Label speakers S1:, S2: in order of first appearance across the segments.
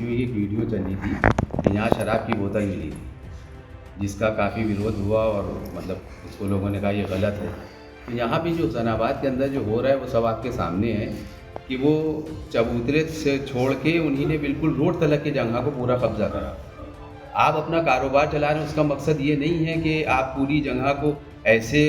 S1: की हुई एक वीडियो चली थी कि यहाँ शराब की बोतल मिली थी, जिसका काफ़ी विरोध हुआ और मतलब उसको लोगों ने कहा ये गलत है। तो यहाँ भी जो हुसैनाबाद के अंदर जो हो रहा है वो सब आपके सामने है कि वो चबूतरे से छोड़ के उन्हीं ने बिल्कुल रोड तलक की जगह को पूरा कब्जा करा। आप अपना कारोबार चला रहे हैं, उसका मकसद ये नहीं है कि आप पूरी जगह को ऐसे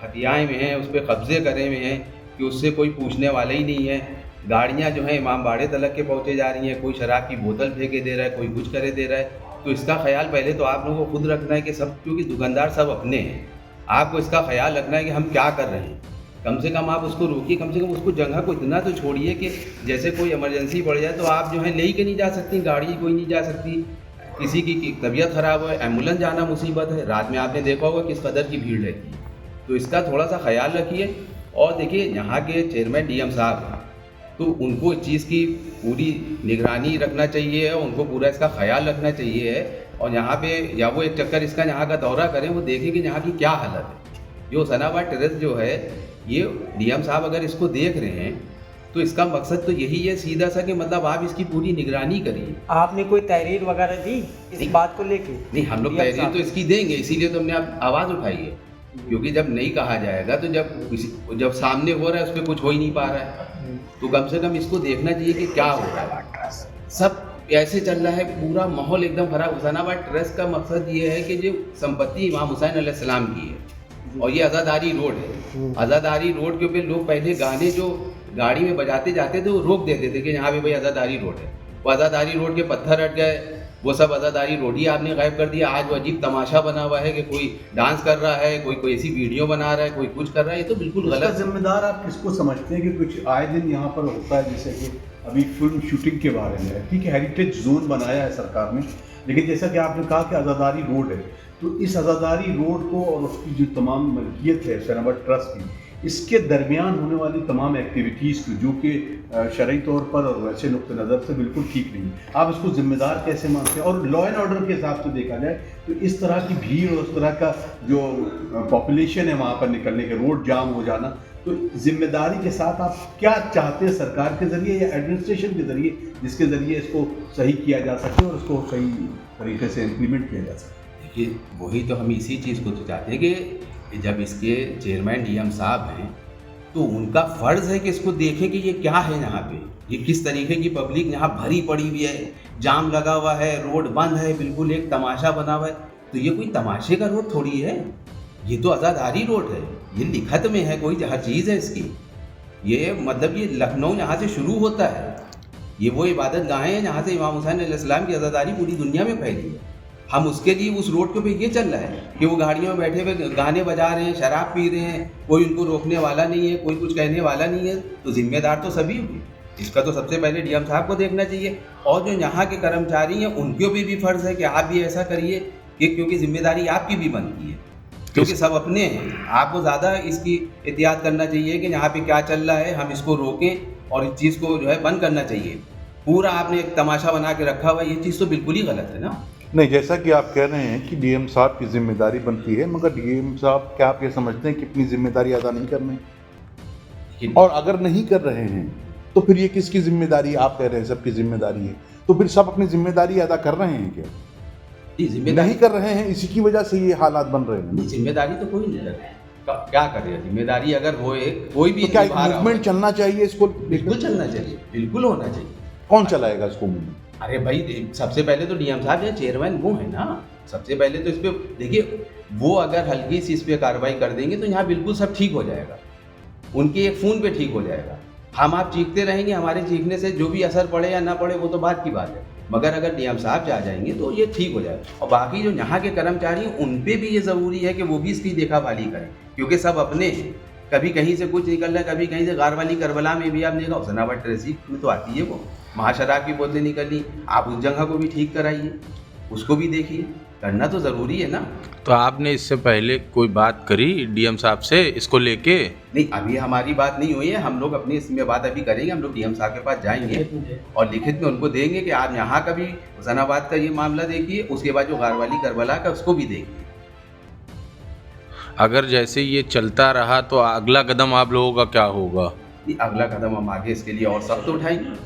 S1: हथियाए हुए हैं, उस पर कब्जे करे हुए हैं कि उससे कोई पूछने वाला ही नहीं है। गाड़ियाँ जो हैं इमामबाड़े तलक के पहुँचे जा रही हैं, कोई शराब की बोतल फेंके दे रहा है, कोई कुछ करे दे रहा है। तो इसका ख्याल पहले तो आप लोगों को खुद रखना है कि सब, क्योंकि दुकानदार सब अपने हैं, आपको इसका ख्याल रखना है कि हम क्या कर रहे हैं। कम से कम आप उसको रोकिए, कम से कम उसको जगह को इतना तो छोड़िए कि जैसे कोई इमरजेंसी पड़ जाए तो आप जो है ले ही के नहीं जा सकती, गाड़ी कोई नहीं जा सकती, किसी की तबीयत ख़राब है, एम्बुलेंस जाना मुसीबत है। रात में आपने देखा होगा किस कदर की भीड़ रहती है। तो इसका थोड़ा सा ख्याल रखिए। और देखिए यहाँ के चेयरमैन डीएम साहब हैं, तो उनको इस चीज़ की पूरी निगरानी रखना चाहिए, उनको पूरा इसका ख्याल रखना चाहिए है। और यहाँ पे या वो एक चक्कर इसका यहाँ का दौरा करें, वो देखें कि यहाँ की क्या हालत है। जो हुसैनाबाद टेरेस जो है, ये डीएम साहब अगर इसको देख रहे हैं तो इसका मकसद तो यही है सीधा सा कि मतलब आप इसकी पूरी निगरानी करिए।
S2: आपने कोई तहरीर वगैरह दी इस बात को लेके?
S1: नहीं, हम लोग तहरीर तो इसकी देंगे, इसीलिए तो हमने आप आवाज़ उठाई है, क्योंकि जब नहीं कहा जाएगा तो जब सामने हो रहा है उस पर कुछ हो ही नहीं पा रहा है, तो कम से कम इसको देखना चाहिए कि क्या हो रहा है। सब ऐसे चल रहा है, पूरा माहौल एकदम खराब। हुसैनाबाद ट्रस्ट का मकसद ये है कि जो संपत्ति इमाम हुसैन अलैहिस्सलाम की है, और ये आज़ादारी रोड है, आज़ादारी रोड के ऊपर लोग पहले गाने जो गाड़ी में बजाते जाते थे वो रोक देते थे कि यहाँ पे भाई आज़ादारी रोड है। वो आज़ादारी रोड के पत्थर हट गए, वो सब आज़ादारी रोड ही आपने गायब कर दिया। आज वो अजीब तमाशा बना हुआ है कि कोई डांस कर रहा है, कोई ऐसी वीडियो बना रहा है, कोई कुछ कर रहा है। ये तो बिल्कुल गलत।
S3: जिम्मेदार आप किसको समझते हैं कि कुछ आए दिन यहाँ पर होता है, जैसे कि अभी फिल्म शूटिंग के बारे में, ठीक है, हेरिटेज जोन बनाया है सरकार ने, लेकिन जैसा कि आपने कहा कि आज़ादारी रोड है, तो इस आज़ादारी रोड को और उसकी जो तमाम मलकियत है हुसैनाबाद ट्रस्ट की, इसके दरमियान होने वाली तमाम एक्टिविटीज़ की जो कि शरई तौर पर और वैसे नुक्ते नज़र से बिल्कुल ठीक नहीं, आप इसको ज़िम्मेदार कैसे मानते हैं? और लॉ एंड ऑर्डर के हिसाब से देखा जाए तो इस तरह की भीड़ और उस तरह का जो पॉपुलेशन है वहाँ पर निकलने के, रोड जाम हो जाना, तो जिम्मेदारी के साथ आप क्या चाहते हैं सरकार के ज़रिए या एडमिनिस्ट्रेशन के ज़रिए, जिसके ज़रिए इसको सही किया जा सके और उसको सही तरीके से इम्प्लीमेंट किया जा सके?
S1: देखिए, वही तो हम इसी चीज़ को तो चाहते हैं कि जब इसके चेयरमैन डीएम साहब हैं तो उनका फ़र्ज़ है कि इसको देखें कि ये क्या है यहाँ पे, ये किस तरीके की पब्लिक यहाँ भरी पड़ी हुई है, जाम लगा हुआ है, रोड बंद है, बिल्कुल एक तमाशा बना हुआ है। तो ये कोई तमाशे का रोड थोड़ी है, ये तो आज़ादारी रोड है, ये लिखत में है, कोई हर चीज़ है इसकी। ये मतलब ये लखनऊ यहाँ से शुरू होता है, ये वो इबादत गाहें हैं जहाँ से इमाम हुसैन अलैहिस्सलाम की आज़ादारी पूरी दुनिया में फैली है। हम उसके लिए उस रोड के ऊपर ये चल रहा है कि वो गाड़ियों में बैठे हुए गाने बजा रहे हैं, शराब पी रहे हैं, कोई उनको रोकने वाला नहीं है, कोई कुछ कहने वाला नहीं है। तो जिम्मेदार तो सभी हुए, इसका तो सबसे पहले डीएम साहब को देखना चाहिए। और जो यहाँ के कर्मचारी हैं उनके भी फ़र्ज़ है कि आप भी ऐसा करिए कि क्योंकि जिम्मेदारी आपकी भी बनती है, क्योंकि सब अपने हैं। आपको ज़्यादा इसकी एहतियात करना चाहिए कि यहाँ पे क्या चल रहा है, हम इसको रोकें और इस चीज़ को जो है बंद करना चाहिए। पूरा आपने एक तमाशा बना के रखा हुआ, ये चीज़ तो बिल्कुल ही गलत है ना।
S4: नहीं, जैसा कि आप कह रहे हैं कि डीएम साहब की जिम्मेदारी बनती है, मगर डीएम साहब क्या आप ये समझते हैं कि अपनी जिम्मेदारी अदा नहीं कर रहे हैं? और अगर नहीं कर रहे हैं तो फिर ये किसकी जिम्मेदारी? आप कह रहे हैं सबकी जिम्मेदारी है, तो फिर सब अपनी जिम्मेदारी अदा कर रहे हैं क्या? नहीं कर रहे हैं, इसी की वजह से ये हालात बन रहे हैं।
S1: जिम्मेदारी तो कोई नहीं रहा, क्या करे? जिम्मेदारी अगर हो कोई भी,
S4: तो क्या मूवमेंट चलना चाहिए इसको?
S1: बिल्कुल चलना चाहिए, बिल्कुल होना चाहिए।
S4: कौन चलाएगा इसको मूवमेंट?
S1: अरे भाई, सबसे पहले तो डीएम साहब या चेयरमैन वो है ना। सबसे पहले तो इस पे देखिए, वो अगर हल्की सी इस पे कार्रवाई कर देंगे तो यहाँ बिल्कुल सब ठीक हो जाएगा, उनके एक फ़ोन पे ठीक हो जाएगा। हम आप चीखते रहेंगे, हमारे चीखने से जो भी असर पड़े या ना पड़े वो तो बात की बात है, मगर अगर डीएम साहब जा जाएंगे तो ये ठीक हो जाएगा। और बाकी जो यहाँ के कर्मचारी हैं उन पर भी ये ज़रूरी है कि वो भी इसकी देखभाली करें, क्योंकि सब अपने हैं। कभी कहीं से कुछ निकल रहा है, कभी कहीं से गारवाली करबला में भी आपने देखा, हुसैनाबाद ट्रेसी में तो आती है वो महाशराब की बोतलें निकली, आप उस जगह को भी ठीक कराइए, उसको भी देखिए, करना तो ज़रूरी है ना।
S5: तो आपने इससे पहले कोई बात करी डीएम साहब से इसको लेके?
S1: नहीं, अभी हमारी बात नहीं हुई है, हम लोग अपनी इसमें बात अभी करेंगे। हम लोग डीएम साहब के पास जाएंगे और लिखित में उनको देंगे कि आप यहाँ का भी हुसैनाबाद का ये मामला देखिए, उसके बाद जो गारवाली करबला का उसको भी देखिए।
S5: अगर जैसे ये चलता रहा तो अगला कदम आप लोगों का क्या होगा?
S1: अगला कदम हम आगे इसके लिए और सख्त उठाएंगे।